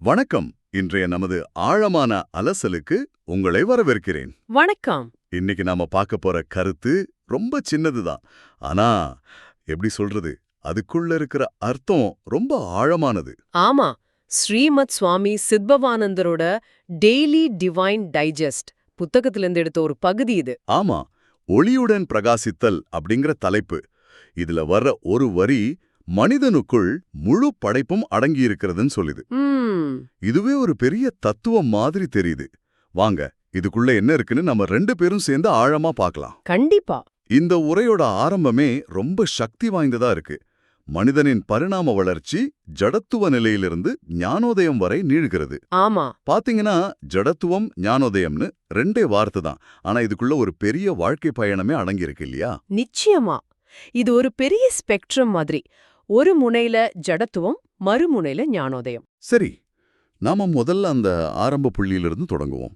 வணக்கம். இன்றைய நமது ஆழமான அலசலுக்கு உங்களை வரவேற்கிறேன். வணக்கம். இன்னைக்கு நாம பார்க்க போற கருத்து ரொம்ப சின்னதுதான். ஆனா எப்படி சொல்றது, அதுக்குள்ள இருக்கிற அர்த்தம் ரொம்ப ஆழமானது. ஆமா, ஸ்ரீமத் சுவாமி சித்பவானந்தரோட டெய்லி டிவைன் டைஜஸ்ட் புத்தகத்திலிருந்து எடுத்த ஒரு பகுதி இது. ஆமா, ஒளியுடன் பிரகாசித்தல் அப்படிங்கிற தலைப்பு. இதுல வர்ற ஒரு வரி மனிதனுக்குள் முழு படைப்பும் அடங்கியிருக்கிறதுன்னு சொல்லுது. இதுவே ஒரு பெரிய தத்துவம் மாதிரி தெரியுது. வாங்க, இதுக்குள்ள என்ன இருக்குன்னு நம்ம ரெண்டு பேரும் சேர்ந்து ஆழமா பார்க்கலாம். கண்டிப்பா. இந்த உரையோட ஆரம்பமே ரொம்ப சக்தி வாய்ந்ததா இருக்கு. மனிதனின் பரிணாம வளர்ச்சி ஜடத்துவ நிலையிலிருந்து ஞானோதயம் வரை நீள்கிறது. ஆமா, பாத்தீங்கன்னா ஜடத்துவம் ஞானோதயம்னு ரெண்டே வார்த்தை தான். ஆனா இதுக்குள்ள ஒரு பெரிய வாழ்க்கை பயணமே அடங்கியிருக்கு இல்லையா? நிச்சயமா. இது ஒரு பெரிய ஸ்பெக்ட்ரம் மாதிரி. ஒரு முனையில ஜடத்துவம், மறுமுனையில ஞானோதயம். சரி, நாம முதல்ல அந்த ஆரம்ப புள்ளியிலிருந்து தொடங்குவோம்.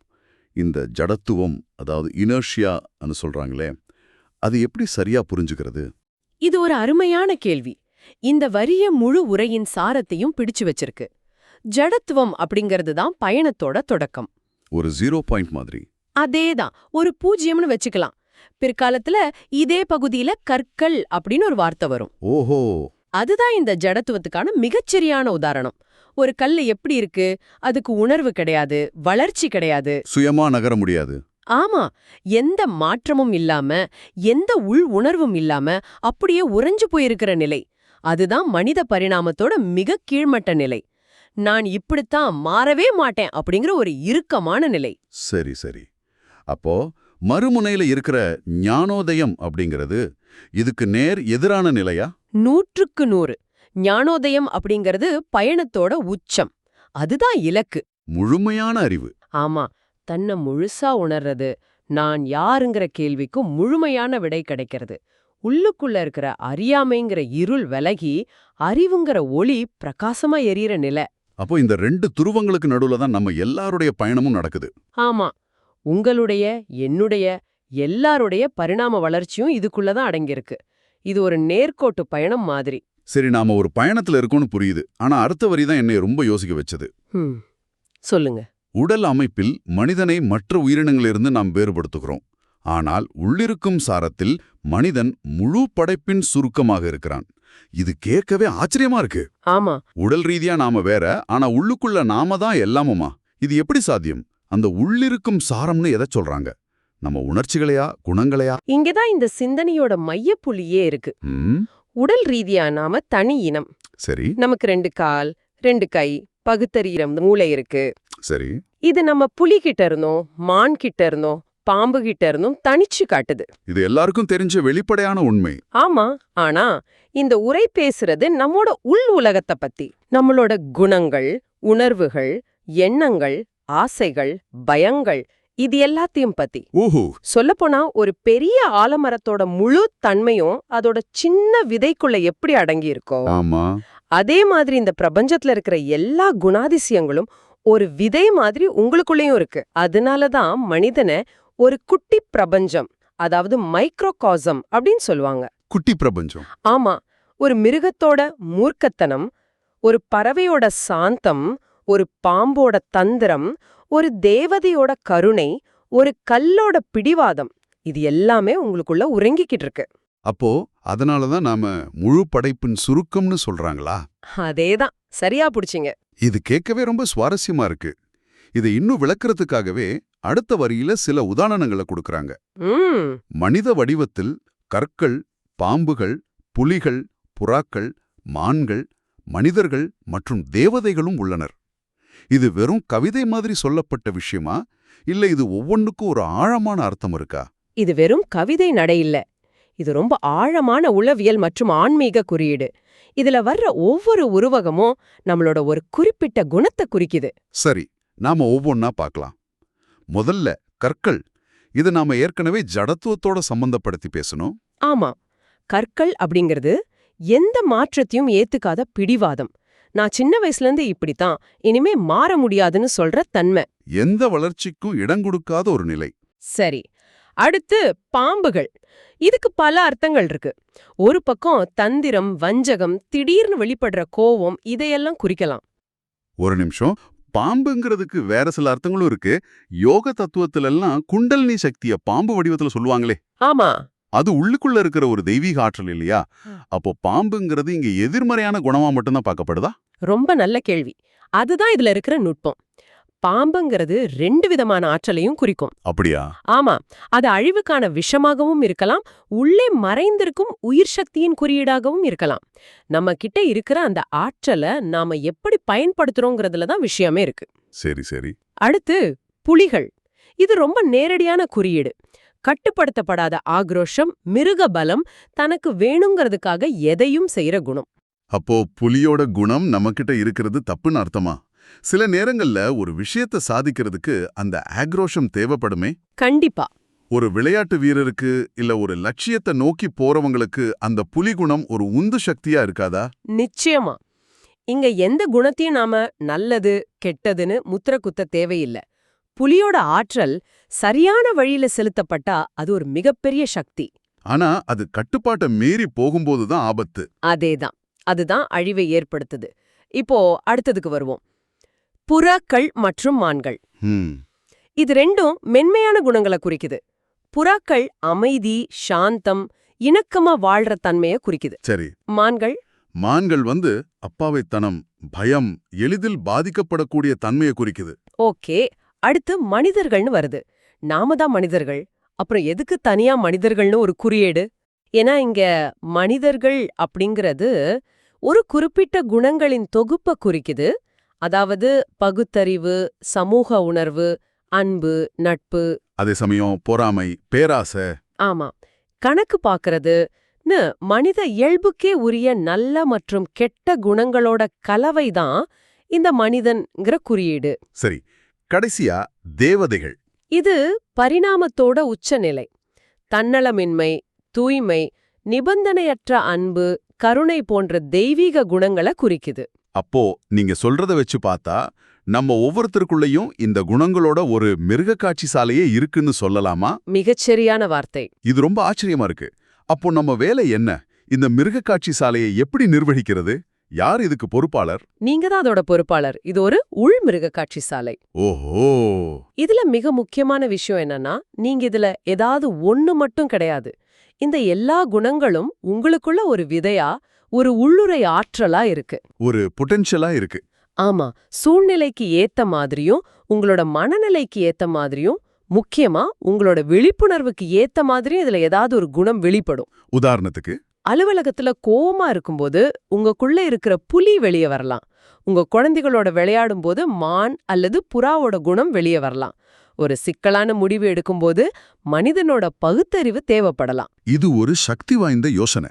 இந்த ஜடத்துவம், அதாவது இனர்ஷியான்னு சொல்றாங்களே, அது எப்படி சரியா புரிஞ்சுக்கிறது? இது ஒரு அருமையான கேள்வி. இந்த வரிய முழு உரையின் சாரத்தையும் பிடிச்சு வச்சிருக்கு. ஜடத்துவம் அப்படிங்கிறது தான் பயணத்தோட தொடக்கம். ஒரு 0 பாயிண்ட் மாதிரி. அதேதான், ஒரு பூஜ்யம்னு வச்சுக்கலாம். பிற்காலத்துல இதே பகுதியில கற்கள் அப்படின்னு ஒரு வார்த்தை வரும். ஓஹோ. அதுதான் இந்த ஜடத்துவத்துக்கான மிகச்சரியான உதாரணம். ஒரு கல்லு எப்படி இருக்கு? அதுக்கு உணர்வு கிடையாது, வளர்ச்சி கிடையாது, சுயமா நகர முடியாது. ஆமா, எந்த மாற்றமும் இல்லாம, எந்த உள் உணர்வும் இல்லாம அப்படியே உறைஞ்சு போயிருக்கிற நிலை. அதுதான் மனித பரிணாமத்தோட மிக கீழ்மட்ட நிலை. நான் இப்படித்தான், மாறவே மாட்டேன் அப்படிங்கிற ஒரு இறுக்கமான நிலை. சரி சரி. அப்போ மறுமுனையில இருக்கிற ஞானோதயம் அப்படிங்கிறது இதுக்கு நேர் எதிரான நிலையா? 100க்கு 100. ஞானோதயம் அப்படிங்கிறது பயணத்தோட உச்சம். அதுதான் இலக்கு. முழுமையான அறிவு. ஆமா, தன்னை முழுசா உணர்றது, நான் யாருங்கிற கேள்விக்கு முழுமையான விடை கிடைக்கிறது. உள்ளுக்குள்ள இருக்கிற அறியாமைங்கிற இருள் விலகி அறிவுங்கிற ஒளி பிரகாசமா எரியற நிலை. அப்போ இந்த ரெண்டு துருவங்களுக்கு நடுவுல தான் நம்ம எல்லாருடைய பயணமும் நடக்குது. ஆமா, உங்களுடைய, என்னுடைய, எல்லாருடைய பரிணாம வளர்ச்சியும் இதுக்குள்ளதான் அடங்கியிருக்கு. இது ஒரு நேர்கோட்டு பயணம் மாதிரி. சரி, நாம ஒரு பயணத்துல இருக்கோம்னு புரியுது. ஆனா அடுத்த வரி தான் என்னை ரொம்ப யோசிக்க வச்சது. சொல்லுங்க. உடல் அமைப்பில் மனிதனை மற்ற உயிரினங்களிலிருந்து நாம் வேறுபடுத்துகிறோம். ஆனால் உள்ளிருக்கும் சாரத்தில் மனிதன் முழு படைப்பின் சுருக்கமாக இருக்கிறான். இது கேட்கவே ஆச்சரியமா இருக்கு. ஆமா, உடல் ரீதியா நாம வேற, ஆனா உள்ளுக்குள்ள நாம தான் எல்லாமுமா? இது எப்படி சாத்தியம்? அந்த உள்ளிருக்கும் சாரம்னு எதை சொல்றாங்க? நம்ம உணர்ச்சிகளையா, குணங்களையா? இங்கதான் இந்த சிந்தனையோட மையப்புள்ளியே இருக்கு. உடல் ரீதியா நாம தனி இனம். சரி. நமக்கு 2 கால், 2 கை, பகுத்தறியும் மூளை இருக்கு. சரி. இது நம்ம புலி கிட்ட இருந்தோம், மான் கிட்ட இருந்தோம், பாம்பு கிட்ட இருந்தும் தனிச்சு காட்டுது. இது எல்லாருக்கும் தெரிஞ்ச வெளிப்படையான உண்மை. ஆமா, ஆனா இந்த உரை பேசுறது நம்மோட உள் உலகத்தை பத்தி. நம்மளோட குணங்கள், உணர்வுகள், எண்ணங்கள், ஆசைகள், பயங்கள், இது எல்லாத்தையும் பத்தி. ஓஹோ. சொல்லப்போனா ஒரு பெரிய ஆலமரத்தோட முழு தன்மையும் அதோட சின்ன விதைக்குள்ள எப்படி அடங்கி இருக்கோ, ஆமா, அதே மாதிரி இந்த பிரபஞ்சத்துல இருக்கிற எல்லா குணாதிசயங்களும் ஒரு விதை மாதிரி உங்களுக்குள்ளேயும் இருக்கு. அதனாலதான் மனிதனை ஒரு குட்டி பிரபஞ்சம், அதாவது மைக்ரோகாசம் அப்படின்னு சொல்லுவாங்க. குட்டி பிரபஞ்சம். ஆமா, ஒரு மிருகத்தோட மூர்க்கத்தனம், ஒரு பறவையோட சாந்தம், ஒரு பாம்போட தந்திரம், ஒரு தேவதையோட கருணை, ஒரு கல்லோட பிடிவாதம், இது எல்லாமே உங்களுக்குள்ள உறங்கிக்கிட்டு இருக்கு. அப்போ அதனாலதான் நாம முழு படைப்பின் சுருக்கம்னு சொல்றாங்களா? அதேதான், சரியா புடிச்சிங்க. இது கேட்கவே ரொம்ப சுவாரஸ்யமா இருக்கு. இதை இன்னும் விளக்குறதுக்காகவே அடுத்த வரியில சில உதாரணங்களை கொடுக்கறாங்க. மனித வடிவத்தில் கற்கள், பாம்புகள், புலிகள், புறாக்கள், மான்கள், மனிதர்கள் மற்றும் தேவதைகளும் உள்ளனர். இது வெறும் கவிதை மாதிரி சொல்லப்பட்ட விஷயமா, இல்ல இது ஒவ்வொன்றுக்கும் ஒரு ஆழமான அர்த்தம் இருக்கா? இது வெறும் கவிதை நடை இல்ல. இது ரொம்ப ஆழமான உளவியல் மற்றும் ஆன்மீக குறியீடு. இதுல வர்ற ஒவ்வொரு உருவகமும் நம்மளோட ஒரு குறிப்பிட்ட குணத்தை குறிக்குது. சரி, நாம ஒவ்வொன்னா பார்க்கலாம். முதல்ல கற்கள். இது நாம ஏற்கனவே ஜடத்துவத்தோட சம்பந்தப்படுத்தி பேசணும். ஆமா, கற்கள் அப்படிங்கிறது எந்த மாற்றத்தையும் ஏத்துக்காத பிடிவாதம். நான் சின்ன வயசுல இருந்து இப்படித்தான், இனிமே மாற முடியாதுன்னு சொல்ற தன்மை. எந்த வளர்ச்சிக்கும் இடம் கொடுக்காத ஒரு நிலை. சரி, அடுத்து பாம்புகள். இதுக்கு பல அர்த்தங்கள் இருக்கு. ஒரு பக்கம் தந்திரம், வஞ்சகம், திடீர்னு வெளிப்படுற கோவம், இதையெல்லாம் குறிக்கலாம். ஒரு நிமிஷம், பாம்புங்கிறதுக்கு வேற சில அர்த்தங்களும் இருக்கு. யோக தத்துவத்துல எல்லாம் குண்டலினி சக்திய பாம்பு வடிவத்துல சொல்லுவாங்களே, ஆமா. அது உள்ளுக்குள்ள இருக்கிற ஒரு தெய்வீக ஆற்றல் இல்லையா? அப்போ பாம்புங்கிறது இங்க எதிர்மறையான குணமா மட்டும்தான் பார்க்கப்படுதா? ரொம்ப நல்ல கேள்வி. அதுதான் இதுல இருக்கிற நுட்பம். பாம்புங்கிறது 2 விதமான ஆற்றலையும் குறிக்கும். அப்படியா? ஆமா, அது அழிவுக்கான விஷமாகவும் இருக்கலாம், உள்ளே மறைந்திருக்கும் உயிர் சக்தியின் குறியீடாகவும் இருக்கலாம். நம்ம கிட்ட இருக்கிற அந்த ஆற்றலை நாம எப்படி பயன்படுத்துறோங்கிறதுல தான் விஷயமே இருக்கு. சரி சரி. அடுத்து புலிகள். இது ரொம்ப நேரடியான குறியீடு. கட்டுப்படுத்தப்படாத ஆக்ரோஷம், மிருக பலம், தனக்கு வேணுங்கிறதுக்காக எதையும் செய்யற குணம். அப்போ புலியோட குணம் நம்மகிட்ட இருக்கிறது தப்புன்னு அர்த்தமா? சில நேரங்கள்ல ஒரு விஷயத்தை சாதிக்கிறதுக்கு அந்த ஆக்ரோஷம் தேவைப்படுமே. கண்டிப்பா. ஒரு விளையாட்டு வீரருக்கு இல்ல ஒரு லட்சியத்தை நோக்கி போறவங்களுக்கு அந்த புலி குணம் ஒரு உந்து சக்தியா இருக்காதா? நிச்சயமா. இங்க எந்த குணத்தையும் நாம நல்லது கெட்டதுன்னு முத்திர குத்த தேவையில்லை. புலியோட ஆற்றல் சரியான வழியில செலுத்தப்பட்டா அது ஒரு மிகப்பெரிய சக்தி. ஆனா அது கட்டுப்பாட்டை மீறி போகும்போதுதான் ஆபத்து. அதேதான். அதுதான் அழிவை ஏற்படுத்துது. இப்போ அடுத்ததுக்கு வருவோம். புறாக்கள் மற்றும் மான்கள். இது 2ம் மென்மையான குணங்களை குறிக்குது. புறாக்கள் அமைதி, சாந்தம், இணக்கமா வாழ்ற தன்மைய குறிக்குது. சரி. மான்கள் அப்பாவித்தனம், பயம், எளிதில் பாதிக்கப்படக்கூடிய தன்மையை குறிக்குது. ஓகே. அடுத்து மனிதர்கள்னு வருது. நாம தான் மனிதர்கள். அப்புறம் எதுக்கு தனியா மனிதர்கள்னு ஒரு குறியீடு? ஏன்னா இங்க மனிதர்கள் அப்படிங்கிறது ஒரு குறிப்பிட்ட குணங்களின் தொகுப்பை குறிக்குது. அதாவது பகுத்தறிவு, சமூக உணர்வு, அன்பு, நட்பு. அதே சமயம் பொறாமை, பேராசை. ஆமா, கணக்கு பாக்குறதுன்னு மனித இயல்புக்கே உரிய நல்ல மற்றும் கெட்ட குணங்களோட கலவைதான் இந்த மனிதன்கிற குறியீடு. சரி, கடைசியா தேவதைகள். இது பரிணாமத்தோட உச்சநிலை. தன்னலமின்மை, தூய்மை, நிபந்தனையற்ற அன்பு, கருணை போன்ற தெய்வீக குணங்களை குறிக்குது. அப்போ நீங்க சொல்றத வச்சு பார்த்தா நம்ம ஒவ்வொருத்தருக்குள்ளயும் இந்த குணங்களோட ஒரு மிருக காட்சி சாலையே இருக்குன்னு சொல்லலாமா? மிகச்சரியான வார்த்தை. இது ரொம்ப ஆச்சரியமா இருக்கு. அப்போ நம்ம வேலை என்ன? இந்த மிருக காட்சி சாலையை எப்படி நிர்வகிக்கிறது? யார் இதுக்கு பொறுப்பாளர்? நீங்க தான் அதோட பொறுப்பாளர். இது ஒரு உள் மிருக காட்சி சாலை. ஓஹோ. இதுல மிக முக்கியமான விஷயம் என்னன்னா, நீங்க இதுல ஏதாவது ஒண்ணு மட்டும் கிடையாது. இந்த எல்லா குணங்களும் உங்களுக்குள்ள ஒரு விதையா, ஒரு உள்ளுரை ஆற்றலா இருக்கு. ஒரு பொட்டென்ஷியலா இருக்கு. ஆமா, சூழ்நிலைக்கு ஏத்த மாதிரியும், உங்களோட மனநிலைக்கு ஏத்த மாதிரியும், முக்கியமா உங்களோட விழிப்புணர்வுக்கு ஏத்த மாதிரியும் இதுல ஏதாவது ஒரு குணம் வெளிப்படும். உதாரணத்துக்கு, அலுவலகத்துல கோவமா இருக்கும்போது உங்களுக்குள்ள இருக்கிற புலி வெளியே வரலாம். உங்க குழந்தைகளோட விளையாடும் போது மான் அல்லது புறாவோட குணம் வெளியே வரலாம். ஒரு சிக்கலான முடிவு எடுக்கும்போது மனிதனோட பகுத்தறிவு தேவைப்படலாம். இது ஒரு சக்தி வாய்ந்த யோசனை.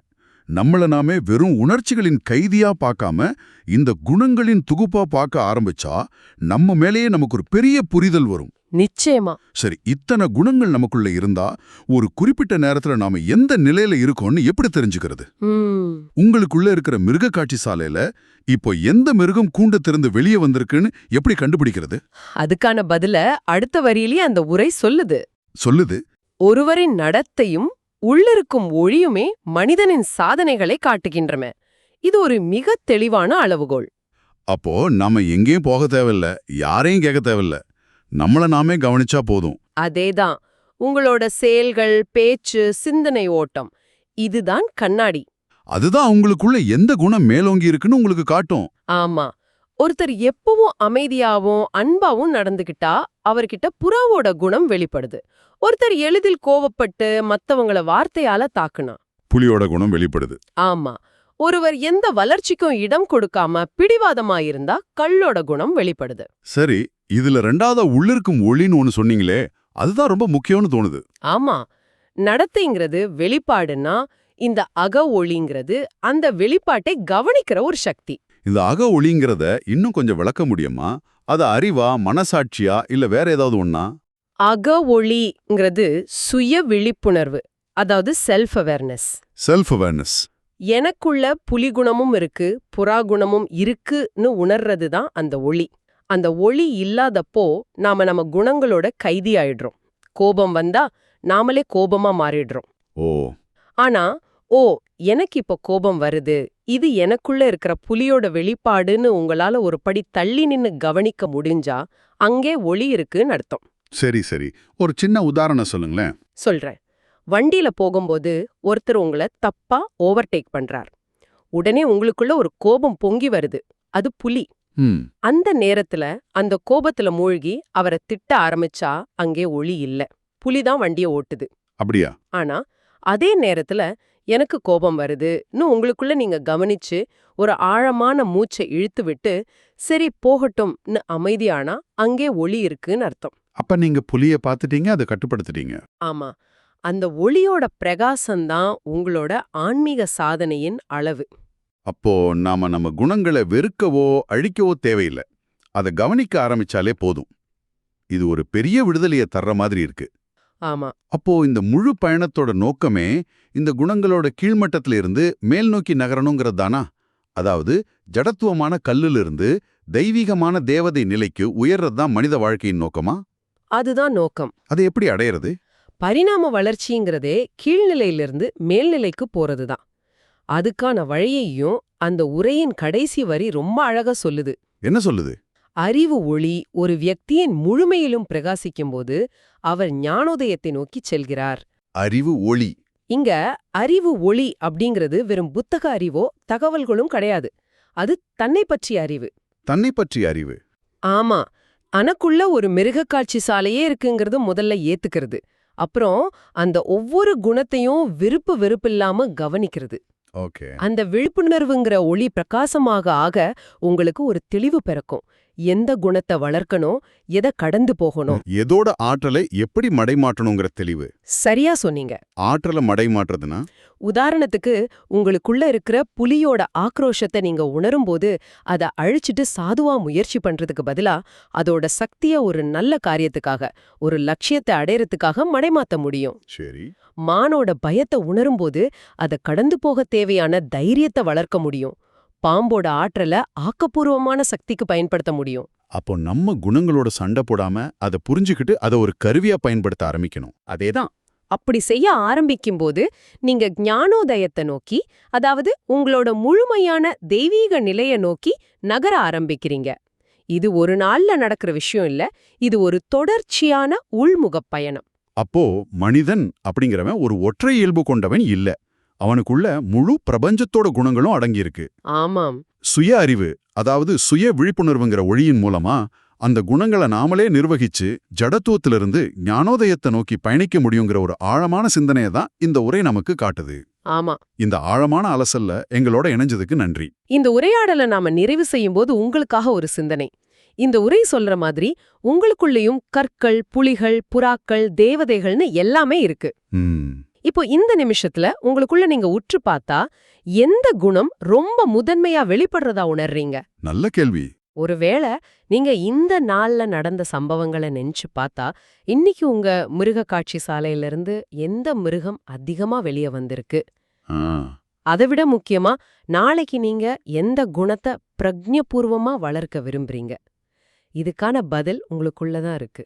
நம்மள நாமே வெறும் உணர்ச்சிகளின் கைதியா பார்க்காம இந்த குணங்களின் தொகுப்பா பார்க்க ஆரம்பிச்சா நம்ம மேலேயே நமக்கு ஒரு பெரிய புரிதல் வரும். நிச்சயமா. சரி, இத்தனை குணங்கள் நமக்குள்ள இருந்தா ஒரு குறிப்பிட்ட நேரத்துல நாம எந்த நிலையில இருக்கோம்னு எப்படி தெரிஞ்சுக்கிறது? உங்களுக்குள்ள இருக்கிற மிருக காட்சி சாலையில இப்போ எந்த மிருகம் கூண்ட திறந்து வெளியே வந்திருக்குன்னு எப்படி கண்டுபிடிக்கிறது? அதுக்கான பதில அடுத்த வரியிலேயே அந்த உரை சொல்லுது. ஒருவரின் நடத்தையும் உள்ளிருக்கும் ஒளியுமே மனிதனின் சாதனைகளை காட்டுகின்றன. இது ஒரு மிக தெளிவான அளவுகோல். அப்போ நாம எங்கேயும் போக தேவையில்ல, யாரையும் கேட்க தேவையில்ல, நம்மள நாமே கவனிச்சா போதும். அதேதான். உங்களோட செயல்கள், பேச்சு, சிந்தனை ஓட்டம் இதுதான் கண்ணாடி. அதுதான் உங்களுக்குள்ள எந்த குணம் மேலோங்கி இருக்குன்னு உங்களுக்கு காட்டும். ஆமா, ஒருத்தர் எப்பவும் அமைதியாவும் அன்பாவும் நடந்துகிட்டா அவர்கிட்ட புறாவோட குணம் வெளிப்படுது. ஒருத்தர் எளிதில் கோவப்பட்டு மத்தவங்கள வார்த்தையால தாக்குனா புலியோட குணம் வெளிப்படுது. ஆமா, ஒருவர் எந்த வளர்ச்சிக்கும் இடம் கொடுக்காம பிடிவாதமா இருந்தா கள்ளோட குணம் வெளிப்படுது. சரி, இதுல ரெண்டாவது உள்ளிருக்கும் ஒளின்னு ஒன்னு சொன்னீங்களே, அதுதான் ரொம்ப முக்கியம்னு தோணுது. ஆமா, நடத்தைங்கிறது வெளிப்பாடுன்னா இந்த அக ஒளிங்கிறது அந்த வெளிப்பாட்டை கவனிக்கிற ஒரு சக்தி. இந்த அக ஒளிங்கிறத இன்னும் கொஞ்சம் விளக்க முடியுமா? அது அறிவா, மனசாட்சியா, இல்ல வேற ஏதாவது ஒண்ணா? அக ஒளிங்கிறது சுய விழிப்புணர்வு, அதாவது செல்ஃப் அவேர்னஸ். எனக்குள்ள புலிகுணமும் இருக்கு, புறா குணமும் இருக்குன்னு உணர்றது தான் அந்த ஒளி. அந்த ஒளி இல்லாதப்போ நாம நம்ம குணங்களோட கைதி ஆயிடுறோம். கோபம் வந்தா நாமளே கோபமா மாறிடுறோம். ஓ. ஆனா ஓ எனக்கு இப்ப கோபம் வருது, இது எனக்குள்ள இருக்கிற புலியோட வெளிப்பாடுன்னு உங்களால ஒரு படி தள்ளி நின்னு கவனிக்க முடிஞ்சா அங்கே ஒளி இருக்குன்னு அர்த்தம். சரி சரி, ஒரு சின்ன உதாரணம் சொல்லுங்களேன். சொல்றேன். வண்டியில போகும்போது ஒருத்தர் உங்களை தப்பா ஓவர்டேக் பண்றார். உடனே உங்களுக்குள்ள ஒரு கோபம் பொங்கி வருது. அது புலி. ம் அந்த நேரத்துல அந்த கோபத்துல மூழ்கி அவரை திட்ட ஆரம்பிச்சா அங்கே ஒளி இல்ல. புலிதான் வண்டியை ஓட்டுது. அப்படியா? ஆனா அதே நேரத்துல எனக்கு கோபம் வருதுன்னு உங்களுக்குள்ள நீங்க கவனிச்சு ஒரு ஆழமான மூச்சை இழுத்து விட்டு சரி போகட்டும்னு அமைதியானா அங்கே ஒளி இருக்குன்னு அர்த்தம். அப்ப நீங்க புலிய பார்த்துட்டீங்க, அதை கட்டுப்படுத்திட்டீங்க. ஆமா, அந்த ஒளியோட பிரகாசம்தான் உங்களோட ஆன்மீக சாதனையின் அளவு. அப்போ நாம நம்ம குணங்களை வெறுக்கவோ அழிக்கவோ தேவையில்லை, அதை கவனிக்க ஆரம்பிச்சாலே போதும். இது ஒரு பெரிய விடுதலையை தர்ற மாதிரி இருக்கு. ஆமா, அப்போ இந்த முழு பயணத்தோட நோக்கமே இந்த குணங்களோட கீழ்மட்டத்தில இருந்து மேல் நோக்கி நகரணுங்கிறது தானா? அதாவது ஜடத்துவமான கல்லிலிருந்து தெய்வீகமான தேவதை நிலைக்கு உயர்றது தான் மனித வாழ்க்கையின் நோக்கமா? அதுதான் நோக்கம். அதை எப்படி அடையிறது? பரிணாம வளர்ச்சிங்கிறதே கீழ்நிலையிலிருந்து மேல்நிலைக்கு போறதுதான். அதுக்கான வழியையும் அந்த உரையின் கடைசி வரி ரொம்ப அழகா சொல்லுது. என்ன சொல்லுது? அறிவு ஒளி ஒரு வியக்தியின் முழுமையிலும் பிரகாசிக்கும்போது அவர் ஞானோதயத்தை நோக்கிச் செல்கிறார். அறிவு ஒளி. இங்க அறிவு ஒளி அப்படிங்கிறது வெறும் புத்தக அறிவோ தகவல்களும் கிடையாது. அது தன்னை பற்றிய அறிவு. தன்னை பற்றிய அறிவு. ஆமா, தனக்குள்ள ஒரு மிருகக்காட்சி சாலையே இருக்குங்கிறது முதல்ல ஏத்துக்கிறது. அப்புறம் அந்த ஒவ்வொரு குணத்தையும் விருப்பு வெறுப்பில்லாம கவனிக்கிறது. ஓகே. அந்த விழிப்புணர்வுங்கிற ஒளி பிரகாசமாக ஆக உங்களுக்கு ஒரு தெளிவு பிறக்கும். எந்த குணத்தை வளர்க்கணும், எதை கடந்து போகணும். எதோட ஆற்றலை எப்படி மடைமாற்றணுங்கிற தெளிவு. சரியா சொன்னீங்க. ஆற்றலை மடைமாற்றுறதுனா? உதாரணத்துக்கு உங்களுக்குள்ள இருக்கிற புலியோட ஆக்ரோஷத்தை நீங்க உணரும்போது அதை அழிச்சிட்டு சாதுவா முயற்சி பண்றதுக்கு பதிலா அதோட சக்திய ஒரு நல்ல காரியத்துக்காக, ஒரு லட்சியத்தை அடையறதுக்காக மடைமாத்த முடியும். சரி. மானோட பயத்தை உணரும்போது அதை கடந்து போக தேவையான தைரியத்தை வளர்க்க முடியும். பாம்போட ஆற்றலை ஆக்கப்பூர்வமான சக்திக்கு பயன்படுத்த முடியும். அப்போ நம்ம குணங்களோட சண்டை போடாம அதை புரிஞ்சுக்கிட்டு அதை ஒரு கருவியா பயன்படுத்த ஆரம்பிக்கணும். அதேதான். அப்படி செய்ய ஆரம்பிக்கும்போது நீங்க ஞானோதயத்தை நோக்கி, அதாவது உங்களோட முழுமையான தெய்வீக நிலைய நோக்கி நகர ஆரம்பிக்கிறீங்க. இது ஒரு நாள்ல நடக்கிற விஷயம் இல்ல, இது ஒரு தொடர்ச்சியான உள்முகப் பயணம். அப்போ மனிதன் அப்படிங்கிறவன் ஒரு ஒற்றை இயல்பு கொண்டவன் இல்ல. அவனுக்குள்ள முழு பிரபஞ்சத்தோட குணங்களும் அடங்கியிருக்கு. ஆமாம். சுய அறிவு, அதாவது சுய விழிப்புணர்வுங்கிற ஒளியின் மூலமா அந்த குணங்களை நாமளே நிர்வகிச்சு ஜடத்துவத்திலிருந்து ஞானோதயத்தை நோக்கி பயணிக்க முடியுங்கிற ஒரு ஆழமான சிந்தனையை தான் இந்த உரை நமக்கு காட்டுது. ஆமா. இந்த ஆழமான அலசல்ல எங்களோட இணைஞ்சதுக்கு நன்றி. இந்த உரையாடலை நாம நிறைவு செய்யும்போது உங்களுக்காக ஒரு சிந்தனை. இந்த உரை சொல்ற மாதிரி உங்களுக்குள்ளேயும் கற்கள், புலிகள், புறாக்கள், தேவதைகள்னு எல்லாமே இருக்கு. இப்போ இந்த நிமிஷத்துல உங்களுக்குள்ள நீங்க உற்று பார்த்தா எந்த குணம் ரொம்ப முதன்மையா வெளிப்படுறதா உணர்றீங்க? நல்ல கேள்வி. ஒருவேளை நீங்க இந்த நாள்ல நடந்த சம்பவங்களை நினைச்சு பார்த்தா இன்னைக்கு உங்க மிருக காட்சி சாலையிலிருந்து எந்த மிருகம் அதிகமா வெளியே வந்திருக்கு? அதை விட முக்கியமா நாளைக்கு நீங்க எந்த குணத்தை பிரஜ்ஞபூர்வமா வளர்க்க விரும்புறீங்க? இதுக்கான பதில் உங்களுக்குள்ளதான் இருக்கு.